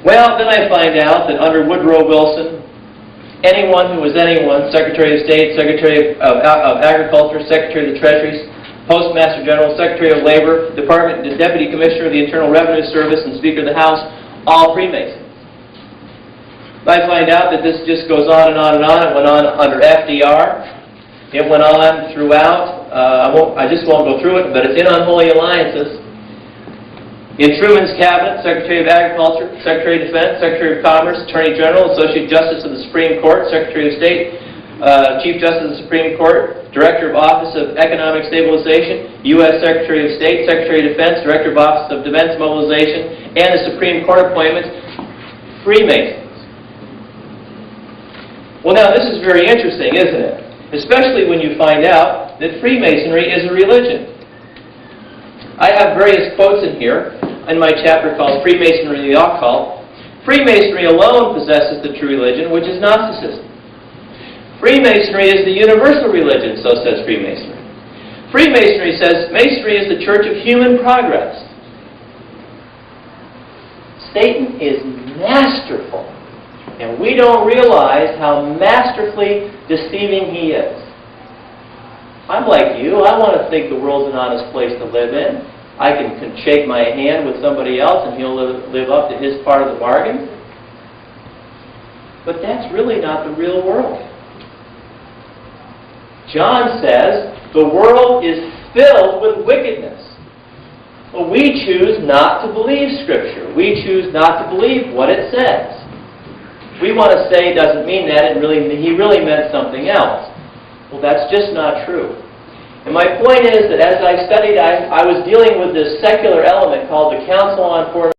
Well, then I find out that under Woodrow Wilson, anyone who was anyone, Secretary of State, Secretary of Agriculture, Secretary of the Treasury, Postmaster General, Secretary of Labor, Department, Deputy Commissioner of the Internal Revenue Service, and Speaker of the House, all Freemasons. I find out that this just goes on and on and on. It went on under FDR. It went on throughout. I just won't go through it, but it's in unholy alliances. In Truman's cabinet, Secretary of Agriculture, Secretary of Defense, Secretary of Commerce, Attorney General, Associate Justice of the Supreme Court, Secretary of State, Chief Justice of the Supreme Court, Director of Office of Economic Stabilization, U.S. Secretary of State, Secretary of Defense, Director of Office of Defense Mobilization, and the Supreme Court appointments, Freemasons. Well, now this is very interesting, isn't it? Especially when you find out that Freemasonry is a religion. I have various quotes in here in my chapter called Freemasonry the Occult. Freemasonry alone possesses the true religion, which is Gnosticism. Freemasonry is the universal religion, so says Freemasonry. Freemasonry says Masonry is the church of human progress. Satan is masterful, and we don't realize how masterfully deceiving he is. I'm like you. I want to think the world's an honest place to live in. I can shake my hand with somebody else and he'll live up to his part of the bargain. But that's really not the real world. John says the world is filled with wickedness. Well, we choose not to believe Scripture. We choose not to believe what it says. We want to say it doesn't mean that, he really meant something else. Well, that's just not true. And my point is that as I studied, I was dealing with this secular element called the Council on Foreign